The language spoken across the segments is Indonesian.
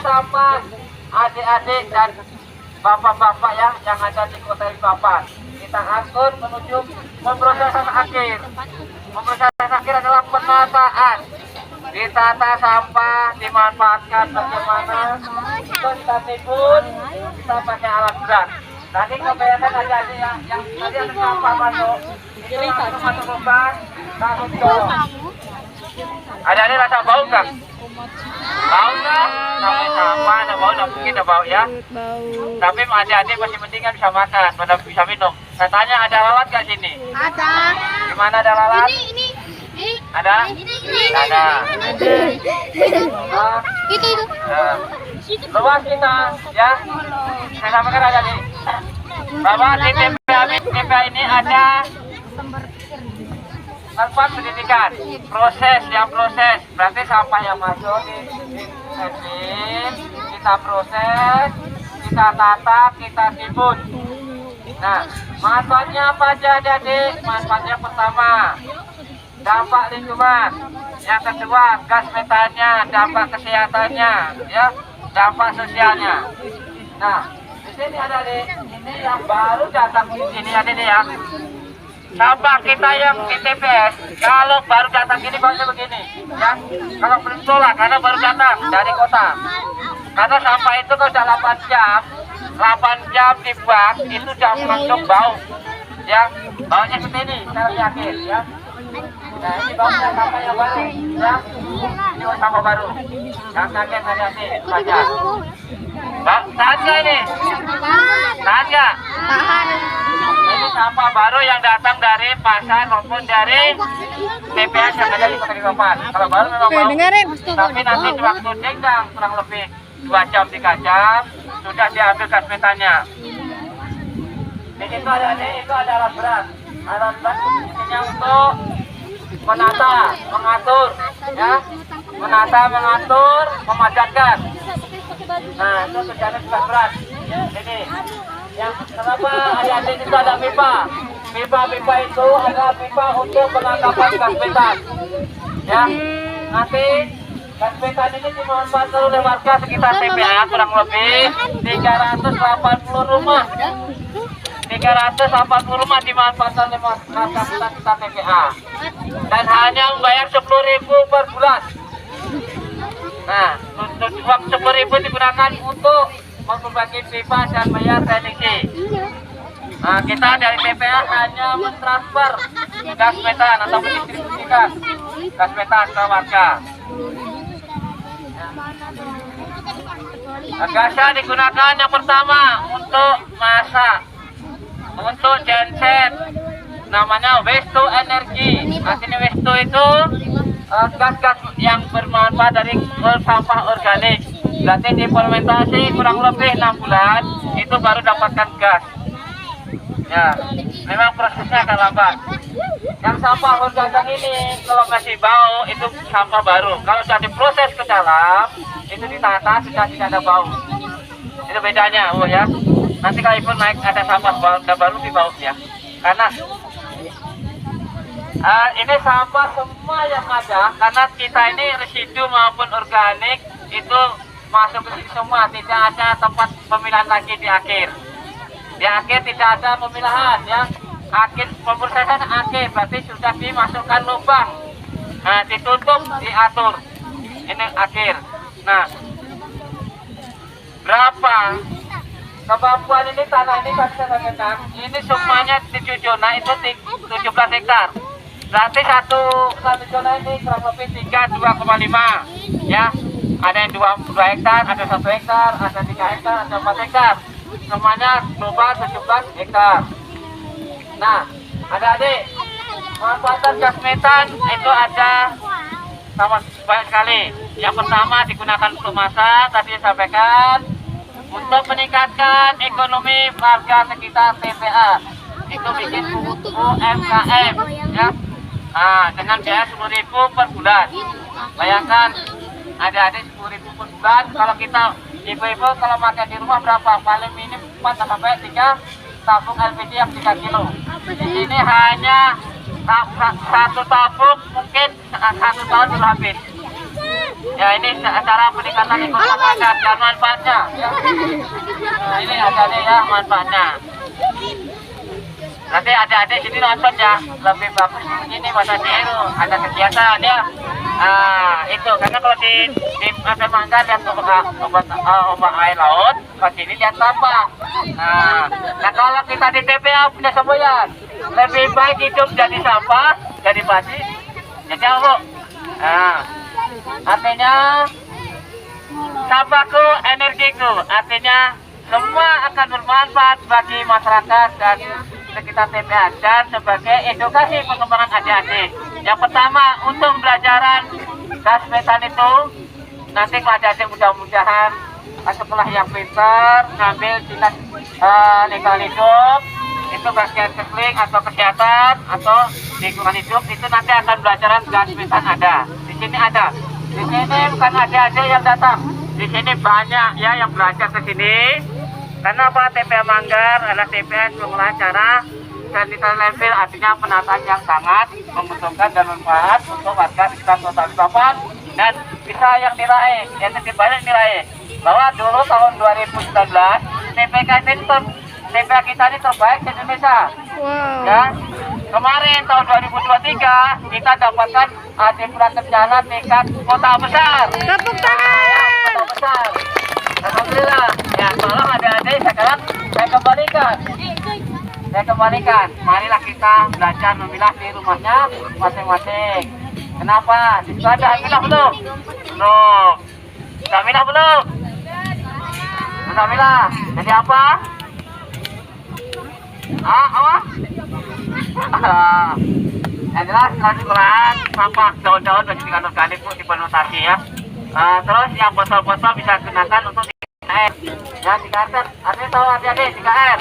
sama adik-adik dan bapak-bapak ya yang ada di kota Balikpapan. Kita angkut menuju pemrosesan akhir. Pemrosesan akhir adalah penataan. Ditata sampah, dimanfaatkan bagaimana, terus kita timbun, kita pakai alat berat. Tadi kebanyakan ada yang tadi ada sampah masuk, itu langsung masuk lubang, langsung dorong. Ada rasa bau nggak? Bau nggak? Namanya sampah, ada bau, nggak mungkin ada bau ya. Tapi adik-adik masih penting kan bisa makan, bisa minum. Katanya ada lalat nggak sini? Ada. Di mana ada lalat? Ini. Ada? Ada. Itu. Luas kita ya. Saya sampaikan aja nih. Bahwa di TPA ini ada tempat pendidikan, proses, berarti sampah yang masuk di mesin, kita proses, kita tata, kita timbun. Nah, manfaatnya apa aja adik? Manfaatnya pertama, dampak lingkungan. Yang kedua, gas metannya, dampak kesehatannya, ya, dampak sosialnya. Nah, di sini ada nih, ini yang baru datang di sini ada nih ya. Sampah kita yang di TPS, kalau baru datang ini barunya begini, ya. Kalau belum tolak, karena baru datang dari kota. Karena sampah itu kalau sudah 8 jam dibuang, itu sudah langsung bau, ya. Baunya seperti ini, cara yakin, ya. Nah, ini baunya sampah yang baru, ya. Ini sampah baru. Yang kaget hati-hati, baca. Tahan nggak ini? Tahan nggak? Tahan. Ini sampah baru yang datang dari pasar maupun dari TPS yang ada di Kota Balikpapan. Kalau baru memang bau. Tapi nanti waktu denggang kurang lebih 2 jam 3 jam sudah diambil gas metannya. Di situ ada alat berat. Alat berat fungsinya untuk menata, mengatur, ya, menata, mengatur, memadatkan. Nah, itu kerjanya sudah berat. Ini yang kenapa adik-adik itu ada pipa. Pipa itu ada pipa untuk penangkapan gas metan. Ya, nanti gas metan ini dimanfaatkan oleh warga sekitar TPA kurang lebih 380 rumah. 380 rumah dimanfaatkan oleh warga sekitar TPA. Dan hanya membayar 10.000 per bulan. Nah, uang 10.000 digunakan untuk memperbaiki pipa dan bayar teknisi. Nah, kita dari TPA hanya mentransfer gas metan atau mendistribusikan gas metan ke warga. Gasnya digunakan yang pertama untuk masak, untuk genset, namanya waste to energy. Artinya waste to itu gas-gas yang bermanfaat dari sampah organik. Berarti difermentasi kurang lebih 6 bulan itu baru dapatkan gas. Ya, memang prosesnya akan lambat. Yang sampah organik ini kalau masih bau itu sampah baru. Kalau sudah diproses ke dalam itu ditata sudah tidak ada bau. Itu bedanya, ya. Nanti kalau ibu naik ada sampah baru di bau ya. Karena ini sampah semua yang ada, karena kita ini residu maupun organik itu masuk ke sini semua, tidak ada tempat pemilahan lagi di akhir. Di akhir tidak ada pemilahan ya. Akhir pemrosesan akhir berarti sudah dimasukkan lubang. Nah, ditutup, diatur. Ini akhir. Nah, berapa kemampuan ini tanah ini kan saya katakan, ini semuanya 7 zona itu 17 hektar. Berarti satu zona ini kurang lebih 2,5 ya. Ada yang 2 hektar, ada 1 hektar, ada 3 hektar, ada 4 hektar. Semuanya global 17 hektar. Nah, adik-adik, manfaatan gas metan itu ada sama banyak sekali. Yang pertama digunakan untuk masak, tadi saya sampaikan, untuk meningkatkan ekonomi warga sekitar TPA. Itu bikin UMKM ya. Nah, dengan biaya 10.000 per bulan. Bayangkan adik-adik 10.000 per bulan. Kalau kita ibu-ibu kalau makan di rumah berapa? Paling minim 4 sampai 3 tabung LPG yang 3 kilo. Ini hanya 1 tabung mungkin 1 tahun sudah habis. Ya, ini cara peningkatan ekonomi masyarakat dan manfaatnya. Ya. Nah, ini adik-adik ya manfaatnya. Nanti adik-adik sini nonton ya, lebih bagus ini masa Ciru ada kegiatan ya. Itu karena kalau di Pantai Manggar lihat ombak air laut, pas ini lihat sampah. Nah kalau kita di TPA punya semboyan, lebih baik hidup jadi sampah, jadi basi, jadi apa? Artinya sampahku energiku, artinya semua akan bermanfaat bagi masyarakat dan sekitar TPA dan sebagai edukasi pengembangan adik-adik. Yang pertama untuk pembelajaran gas metan itu nanti kalau adik-adik mudah-mudahan sekolah yang pintar ngambil dinas lingkungan hidup itu bagian sekling atau kesehatan atau lingkungan hidup itu nanti akan pembelajaran gas metan ada. Di sini ada. Di sini bukan adik-adik yang datang. Di sini banyak ya yang belajar ke sini. Karena apa? TPA Manggar adalah TPA pengolahan cara sanitary landfill, artinya penataan yang sangat menguntungkan dan bermanfaat untuk warga di sekitar kota Balikpapan dan bisa yang diraih, yang lebih banyak diraih. Bahwa dulu tahun 2019 TPA kita ini terbaik di Indonesia. Wow. Ya, kemarin tahun 2023 kita dapatkan Adipurat Kencana tingkat kota besar. Tepuk tangan. Ya, kota besar. Alhamdulillah. Ya, tolong adik-adik sekarang saya kembalikan. Marilah kita belajar memilah di rumahnya masing-masing. Kenapa? Di situ ada milah belum? Belum. Sudah milah belum? Sudah milah. Jadi apa? Apa? Yang jelas sekolahan sampah daun-daun dan organik bu dipenutasi ya. Terus yang botol-botol bisa gunakan untuk 3R. Ya 3R, artinya tahu adik-adik 3R.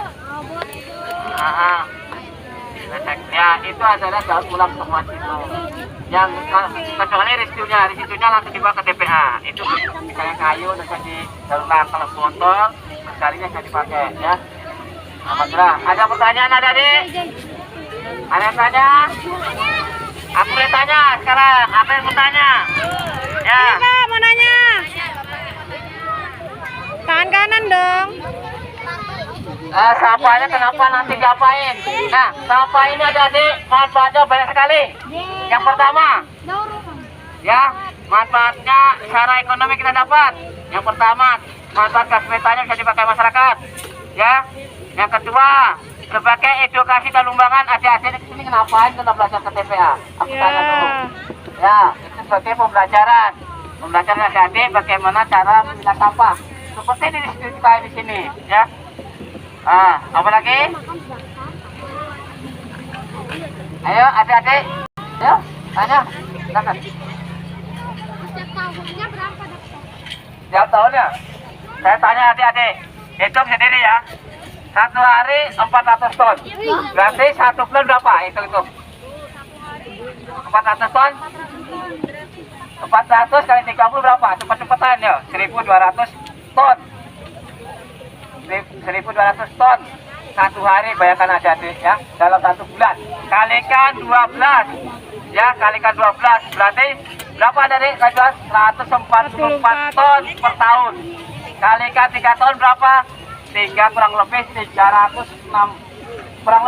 Ya itu adalah daun ulang semua itu. Yang kecuali resitunya langsung dibawa ke TPA. Itu misalnya kayu bisa di daun ulang, kalau botol sekalinya bisa dipakai ya. Alhamdulillah. Ada pertanyaan adik-adik? Ada yang tanya? Aku boleh tanya sekarang. Apa yang mau tanya? Ya. Ini Kak, mau nanya. Tangan kanan dong. Sampahnya kenapa nanti diapain? Nah, sampah ini adik-adik manfaatnya banyak sekali. Yang pertama, ya manfaatnya secara ekonomi kita dapat. Yang pertama, manfaat gas metannya bisa dipakai masyarakat. Ya. Yang kedua, sebagai edukasi dan lumbangan adik-adik di sini ngapain kita belajar ke TPA? Aku tanya dulu. Ya, itu sebagai pembelajaran adik-adik bagaimana cara memilah sampah. Seperti di sini, ya. Apa lagi? Ayo adik-adik, ya, tanya, silakan. Setiap tahunnya berapa dokter? Setiap tahunnya, saya tanya adik-adik, hitung sendiri ya. Satu hari 400 ton. Berarti 1 bulan berapa? Hitung. 400 ton. 400 kali 30 berapa? Cepat-cepatan ya. 1.200 ton. 1.200 ton. Satu hari bayangkan adik-adik ya. Dalam 1 bulan. Kalikan 12. Ya, kalikan 12. Berarti berapa dari 144 ton per tahun. Kalikan 3 tahun berapa? Kurang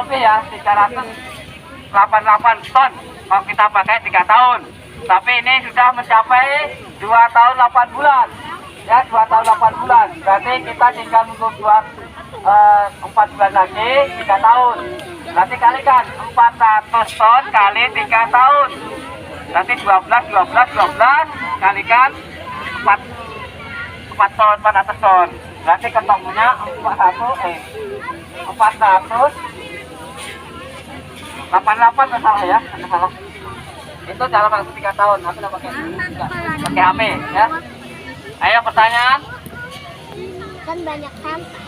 lebih 388 ton kalau kita pakai 3 tahun. Tapi ini sudah mencapai 2 tahun 8 bulan. Ya, 2 tahun 8 bulan. Berarti kita tinggal menunggu 4 bulan lagi 3 tahun. Berarti kalikan 400 ton kali 3 tahun. Berarti 12 kalikan 4 ton 400 ton. Berarti ketemunya 488 salah ya, salah. Itu dalam waktu 3 tahun. Aku udah pakai HP ya. Ayo pertanyaan. Kan banyak sampah.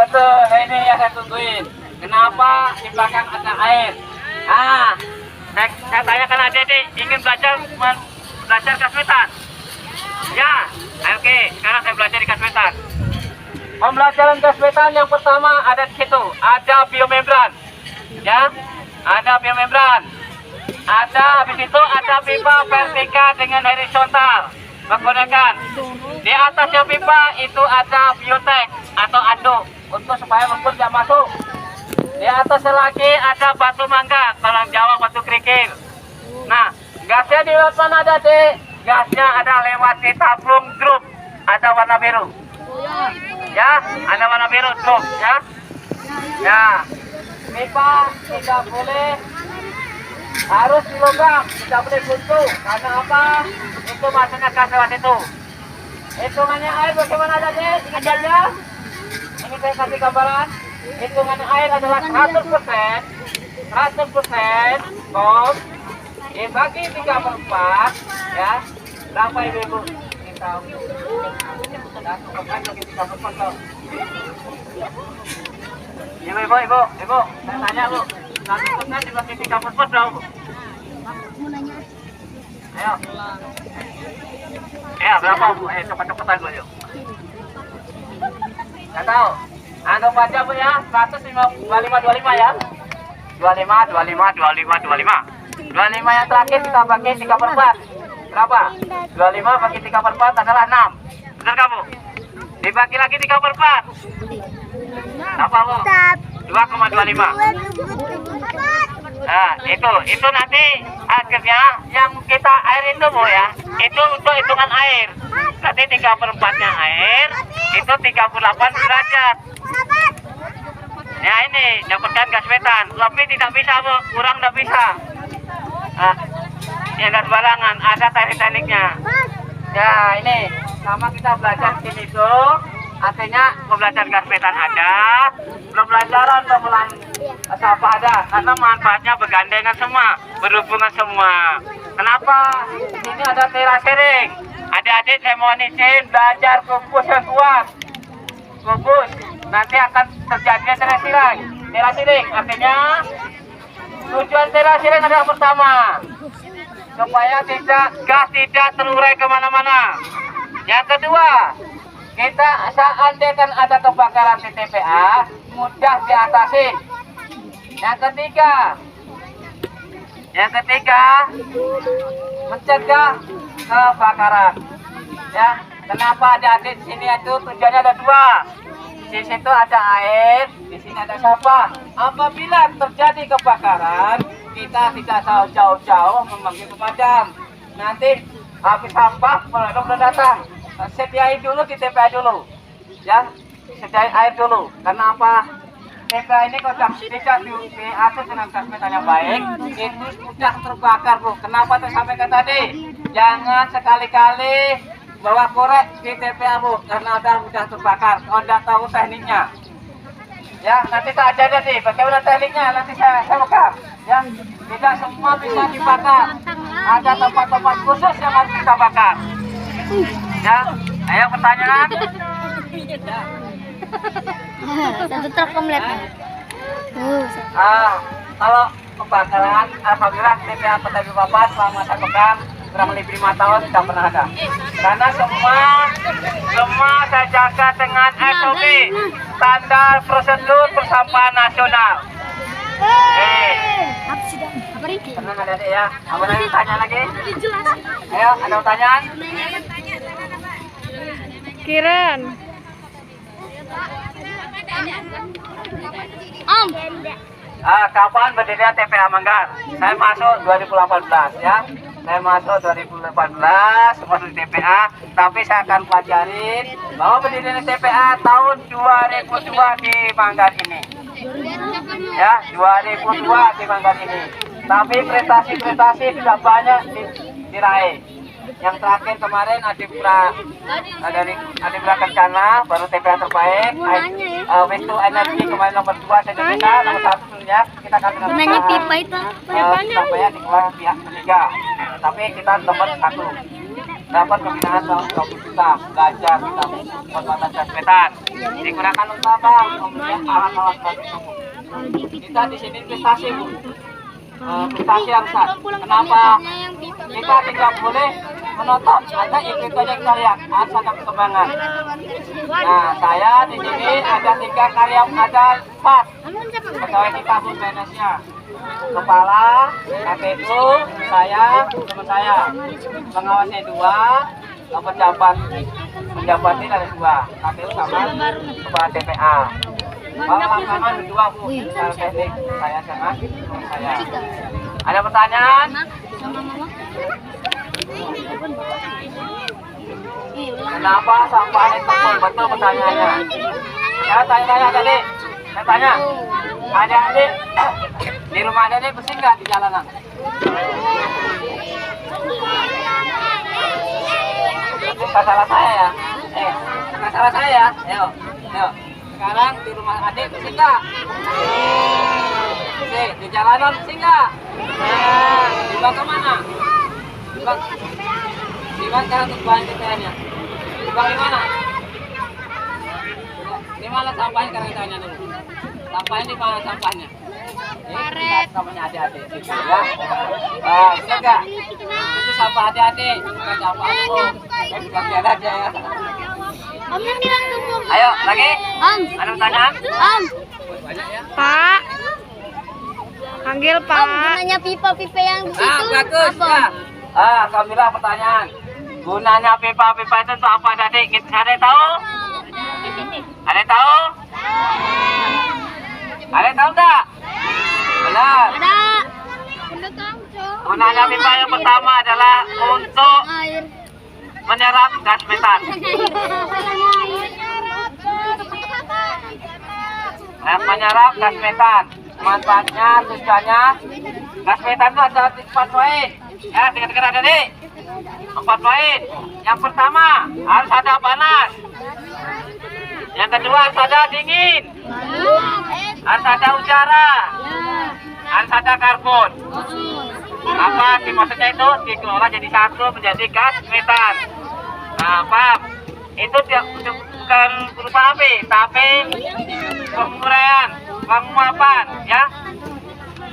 Betul. Nah, ini yang saya tungguin. Kenapa di belakang ada air? Saya tanyakan adik-adik ingin belajar gas metan. Ya, oke. Sekarang saya belajar di gas metan. Pembelajaran gas metan yang pertama ada di situ, ada biomembran. Ya, ada biomembran, ada habis itu ada pipa vertikal dengan horizontal menggunakan. Di atasnya pipa itu ada biotek atau anduk untuk supaya lumpur tidak masuk. Di atasnya lagi ada batu mangga, kalau Jawa batu kerikil. Nah, gasnya di luar sana ada dek. Gasnya ada lewat di tabung grup, ada warna biru. Ya, ada warna biru grup ya. Ya, pipa tidak boleh harus di lubang, tidak boleh buntu. Karena apa? Itu masuknya gas lewat itu. Hitungannya air bagaimana tadi? Ingat aja. Ini saya kasih gambaran. Hitungannya air adalah 100%, 100% kos dibagi 3/4 ya. Berapa ibu? Kita bagi 3/4 loh. Ibu, saya tanya bu, 100% dibagi 3/4 dong. Ayo. Ya berapa bu? Cepat-cepatan bu yuk. Nggak tahu. Anggap aja bu ya, 125 ya. 25 yang terakhir kita bagi 3/4. Berapa? 25 bagi 3/4 adalah 6. Benar kamu? Dibagi lagi 3/4. Apa bu? 2,25. Nah, itu nanti akhirnya yang kita air itu bu ya, itu untuk hitungan air. Nanti 3/4-nya air, itu 38 derajat. Ya ini dapatkan gas metan, lebih tidak bisa bu, kurang tidak bisa. Nah, ya nggak sembarangan, ada teknik-tekniknya. Ya ini sama kita belajar sini tuh, artinya pembelajaran gas metan ada, pembelajaran pemulaan apa ada, karena manfaatnya bergandengan semua, berhubungan semua. Kenapa? Ini ada terasering. Adik-adik saya mohon izin belajar kubus yang kuat. Kubus nanti akan terjadinya terasering. Terasering artinya tujuan terasering adalah pertama, supaya gas tidak terurai kemana-mana. Yang kedua, kita seandainya ada kebakaran di TPA mudah diatasi. Yang ketiga, mencegah kebakaran. Ya, kenapa adik-adik di sini itu tujuannya ada dua. Di situ ada air, di sini ada sampah. Apabila terjadi kebakaran, kita tidak jauh-jauh memanggil pemadam. Nanti habis sampah, pemadam sudah datang. Sediain dulu di TPA dulu, ya, sediain air dulu. Karena apa? TPA ini kalau tidak diatur dengan gas metan yang baik, itu sudah terbakar bu. Kenapa saya sampaikan tadi? Jangan sekali-kali bawa korek di TPA bu, karena sudah terbakar. Kalau tidak tahu tekniknya, ya nanti saya ajar deh bagaimana tekniknya. Nanti saya buka. Ya, tidak semua bisa dibakar. Ada tempat-tempat khusus yang harus kita bakar. Ya, ayo pertanyaan. Ya. Satu truk komplit. Kalau kebakaran, alhamdulillah TPA Kota Bapak selama saya pegang kurang lebih 5 tahun tidak pernah ada. Karena semua saya jaga dengan SOP, standar prosedur persampahan nasional. Tenang adik-adik ya. Apa lagi tanya lagi? Ayo, ada pertanyaan? Kiran. Kapan berdirinya TPA Manggar? Saya masuk 2018 ya. Saya masuk 2018 masuk di TPA, tapi saya akan pelajarin bahwa berdirinya TPA tahun 2002 di Manggar ini. Ya, 2002 di Manggar ini. Tapi prestasi-prestasi sudah banyak diraih. Yang terakhir kemarin Adipra Kencana baru TPA terbaik. Waste Energy kemarin nomor 2 Indonesia, nomor 1 dunia. Kita akan Gunanya pipa itu Surabaya di kelas pihak ketiga. Tapi kita nomor 1. Dapat pembinaan tahun 20 juta, belajar kita pembuatan gas metan. Digunakan untuk apa? Membeli alat-alat batik umum. Kita di sini prestasi bu. Prestasi yang besar. Kenapa? Kita tidak boleh menonton, ada itu aja kita lihat, ada perkembangan. Nah, saya di sini ada 3 karya, ada 4 pegawai di kampus PNS-nya. Kepala, KPU, saya, teman saya. Pengawasnya 2, penjabatnya ada 2, KPU sama kepala TPA. Kalau lapangan 2 Bu, secara teknik saya sama teman saya. Ada pertanyaan? Kenapa sampah itu betul pertanyaannya? Saya tanya tadi. Saya tanya, adik-adik di rumah adik bersih nggak di jalanan? Bukan salah saya ya. Bukan salah saya ya. Ayo. Sekarang di rumah adik bersih nggak? Oke, di jalanan bersih nggak? Dibuang kemana? Dibuang sekarang untuk bahan kitanya. Dibuang di mana? Di mana sampahnya sekarang kita tanya dulu. Sampahnya di mana sampahnya? Karet. Sampahnya adik-adik situ ya. Benar nggak? Itu sampah adik-adik, bukan sampah aku. Bagian aja ya. Om yang bilang tutup. Ayo lagi. Om. Ada pertanyaan? Om. Banyak ya. Pak. Panggil Om, Pak. gunanya pipa-pipa yang di situ. Bagus apa? ya. Kami bilang pertanyaan. Gunanya pipa-pipa itu untuk apa adik? Ada yang tahu? Ada yang tahu? Ada yang tahu enggak? Benar. Ada. Udah tahu, Cok. Gunanya pipa yang pertama adalah untuk Air. menyerap gas metan. Menyerap gas metan. Manfaatnya, tujuannya, gas metan itu ada 4 poin. Ya, dengar-dengar ada nih. 4 poin. Yang pertama, harus ada panas. Yang kedua, harus ada dingin. Harus ada udara. Harus ada karbon. Apa sih maksudnya itu? Dikelola jadi satu menjadi gas metan. Nah, paham? Itu bukan berupa api, tapi penguraian, penguapan, ya.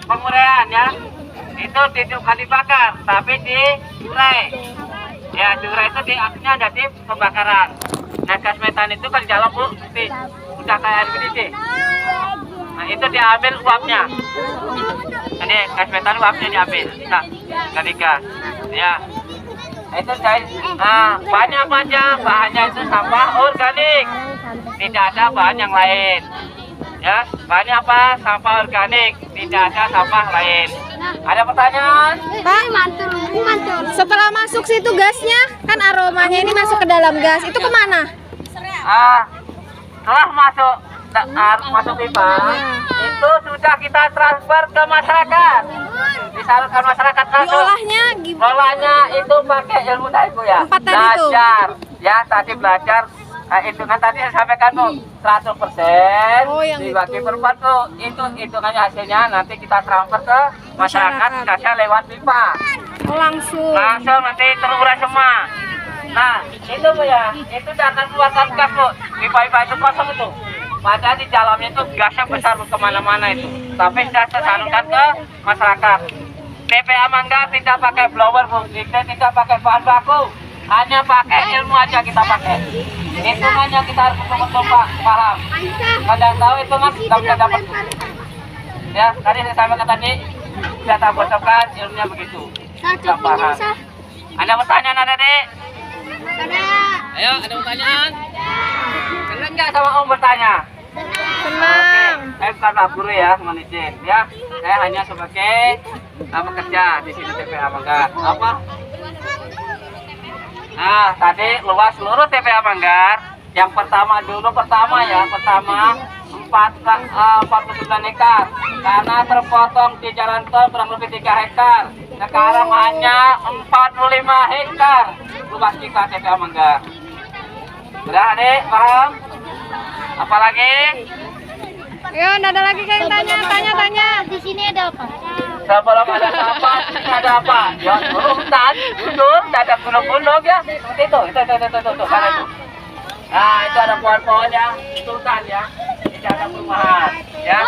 Penguraian, ya. Itu bukan dibakar, tapi diurai. Ya, diurai itu artinya jadi pembakaran. Nah, gas metan itu kan di dalam Bu, udah kayak air mendidih. Nah, itu diambil uapnya. Ini gas metan uapnya diambil. Nah, dari gas. Ya. Itu bahannya apa aja? Bahannya itu sampah organik. Tidak ada bahan yang lain. Ya, bahannya apa? Sampah organik. Tidak ada sampah lain. Ada pertanyaan? Pak, Mantul. setelah masuk situ gasnya, kan aromanya ini masuk ke dalam gas. Itu kemana? Setelah masuk pipa, itu sudah kita transfer ke masyarakat. Disalurkan masyarakat langsung. Diolahnya gimana? Olahnya itu pakai ilmu tadi Bu ya. 4 tadi tuh. Belajar. Ya, tadi belajar. Hitungan tadi saya sampaikan Bu, 100% Oh, yang dibagi itu. per 4 Bu. Itu hitungannya hasilnya nanti kita transfer ke masyarakat gasnya lewat pipa. Oh, langsung. Langsung nanti terurai semua. Nah, itu Bu ya, itu akan keluarkan gas Bu. Pipa-pipa itu kosong itu. Padahal di dalamnya itu gasnya besar Bu, kemana-mana itu. Tapi sudah tersalurkan ke masyarakat. TPA Manggar tidak pakai blower Bu, kita tidak pakai bahan baku. Hanya pakai ilmu aja kita pakai. Hitungannya kita harus betul-betul paham. Kalau tahu itu Mas, nggak bisa dapat. Ya, tadi saya sampaikan tadi, sudah tak bocorkan ilmunya begitu. Kita paham. Ada pertanyaan ada Dek? Ada. Ayo, ada pertanyaan? Senang nggak sama Om bertanya? Senang. Saya bukan Pak Guru ya, teman izin ya. Saya hanya sebagai pekerja di sini TPA Manggar. Apa? Nah, tadi luas seluruh TPA Manggar. Yang pertama ya, 49 hektar. Karena terpotong di jalan tol kurang lebih 3 hektar. Sekarang hanya 45 hektar luas kita TPA Manggar. Sudah Adik, paham? Apalagi? Yo, nggak ada lagi yang tanya. Di sini ada apa? Sebelum ada sampah, ada apa? Ya, hutan, gundul, ada gunung-gunung ya. Seperti itu, karena itu. Nah, itu ada pohon-pohon yang hutan ya. Tidak ada perumahan, ya.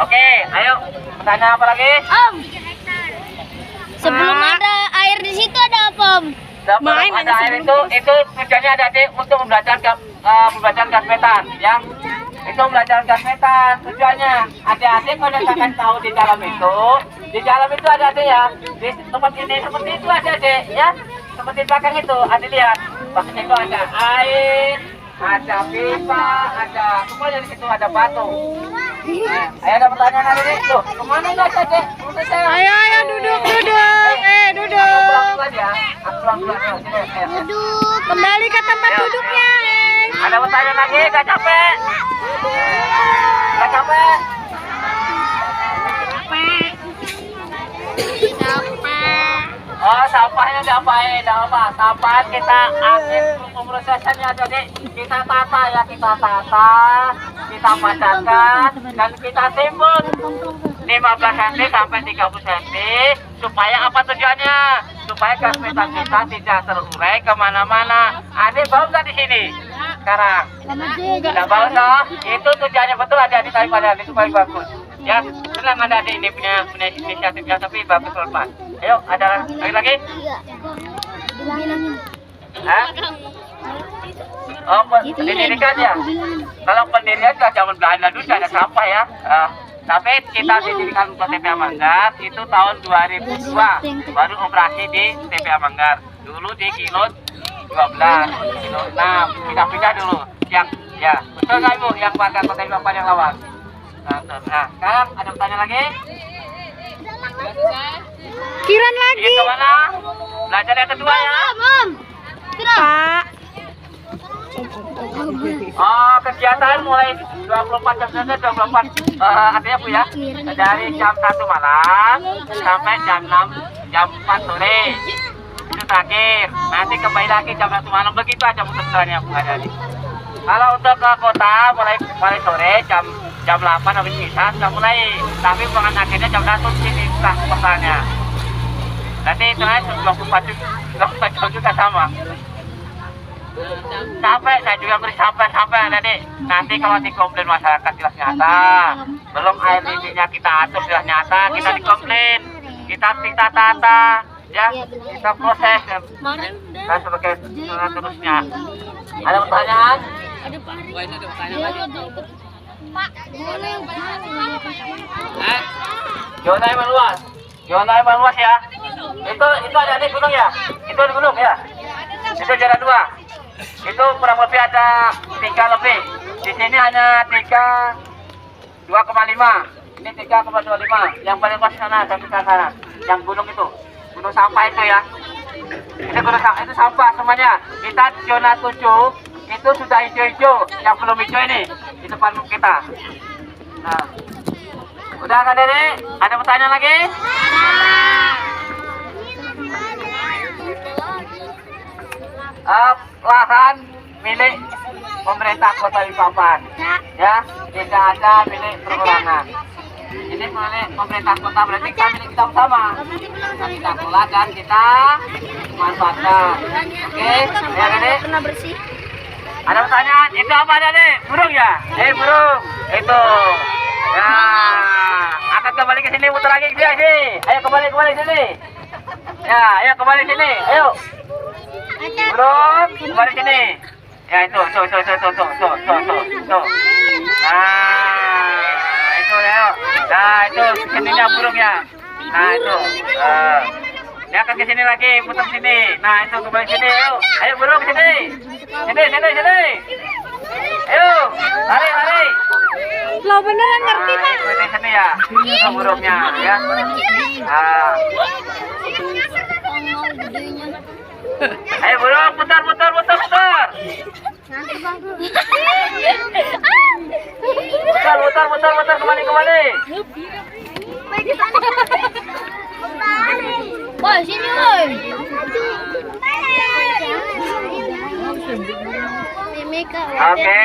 Oke, ayo. Pertanyaan apa lagi? Om. Sebelum ada air di situ ada apa, Om? Main ada air itu tujuannya ada untuk membelajarkan gas metan, ya. Itu belajar gas metan tujuannya. Adik-adik kalau kalian tahu di dalam itu ada adik ya. Di tempat ini seperti itu ada adik, ya. Seperti belakang itu, adik lihat. Belakang itu ada air, ada pipa, ada semuanya di situ ada batu. Ayo ada pertanyaan hari ini. Tuh, kemana nggak adik? Ayo duduk. Duduk. Ya. Duduk. Kembali ke tempat duduknya. Ada pertanyaan lagi? Gak capek? Gak capek? Oh, sampahnya diapain? Gak apa. Sampah kita akhir pemrosesannya jadi kita tata ya, kita padatkan dan kita timbun 15 cm sampai 30 cm. Supaya apa tujuannya? Supaya gas metan kita tidak terurai kemana-mana. Adik bau nggak di sini? Sekarang nggak bau toh? Itu tujuannya betul, adik-adik tarik pada itu paling bagus. Ya, senang ada adik ini punya inisiatifnya, tapi bagus lepas. Ayo, ada lagi? Hah? Oh, pendirian ya? Kalau pendirian sudah zaman Belanda dulu ada sampah ya. Tapi kita didirikan untuk TPA Manggar itu tahun 2002 baru operasi di TPA Manggar. Dulu di kilo 12, kilo 6, pindah-pindah dulu. Yang ya, betul nggak Ibu? Yang warga Kota Bapak yang lawan. Nah, sekarang ada pertanyaan lagi? Kiran lagi. Ingin kemana? Belajar yang kedua ya? Pak. Oh, kegiatan mulai 24 jam saja, 24 artinya Bu ya, dari jam 1 malam sampai jam 4 sore itu terakhir. Nanti kembali lagi jam 1 malam, begitu aja muter-muterannya Bu adik. Kalau untuk ke kota mulai sore jam 8 habis bisa sudah mulai, tapi pengen akhirnya jam 1 sini setelah kotanya. Nanti itu aja 24 jam juga sama. Sampai saya juga beri sampai nanti kalau dikomplain masyarakat jelas nyata, belum air limbahnya kita atur jelas nyata, kita dikomplain, kita tata ya, kita proses dan seterusnya. Ada pertanyaan? Ada pertanyaan lagi? Zona evaluas ya. Itu ada di gunung ya? Itu di gunung ya? Itu jarak 2. Itu kurang lebih ada 3 lebih. Di sini hanya 2,5. Ini 3,25. Yang paling pas sana sampai sana. Yang gunung itu, gunung sampah itu ya. Itu gunung sampah, itu sampah semuanya. Kita zona 7 itu sudah hijau-hijau. Yang belum hijau ini di depan kita. Nah, udah kan Dede? Ada pertanyaan lagi? Lahan milik pemerintah Kota Balikpapan ya, tidak ada milik perorangan. Ini milik pemerintah kota, berarti kita milik kita bersama. Kita kelola dan kita manfaatkan. Oke, ya Dede? Ada pertanyaan? Itu apa Dede? Burung ya? Burung. Itu. Ya, akan kembali ke sini, muter lagi ke sini. Ayo kembali sini. Ya, ayo kembali sini. Ayo. Burung, kembali sini. Ya itu, tuh. Nah, itu ya. Nah, itu sininya burung ya. Nah, itu. Dia akan ke sini lagi, putar sini. Nah, itu kembali sini. Ayo burung sini. Sini. Ayo, lari. Lo beneran ngerti Pak? Ini sini ya. Itu burungnya ya. Nah. Ayo burung, putar. Putar, kembali. Wah, sini woi. Oke,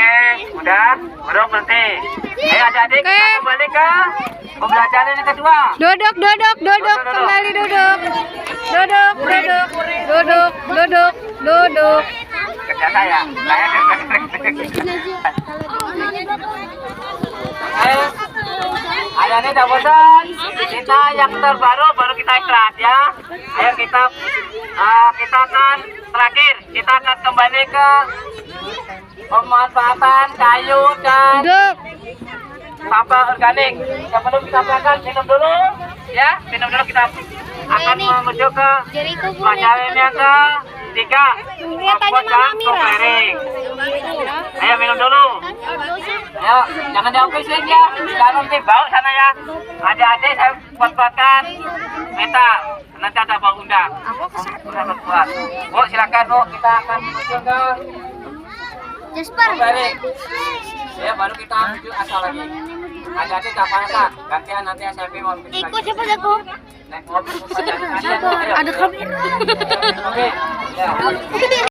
udah, burung berhenti. Ayo adik-adik, kita kembali ke pembelajaran yang kedua. Duduk, kembali duduk. Duduk. Kerja saya. Ayo, ini udah bosan. Kita yang terbaru baru kita kita istirahat ya. Ayo kita akan terakhir kita akan kembali ke pemanfaatan kayu dan Duduk. sampah organik. Sebelum kita berangkat minum dulu ya, minum dulu kita akan menuju ke pelajaran yang ketiga. Kompos dan kopering. Ayo minum dulu. Ayo, jangan dihabisin ya. Sekarang nanti bau sana ya. Adik-adik saya buat-buatkan minta. Nanti ada bau undang. Udah buat. Bu, silakan Bu, kita akan menuju ke kopering. Ya, baru kita menuju asal lagi. Adik-adik tak panas, gantian nanti SMP mau bikin lagi. Ikut siapa aku? Naik mobil. Ada kamera. Oke. Ya.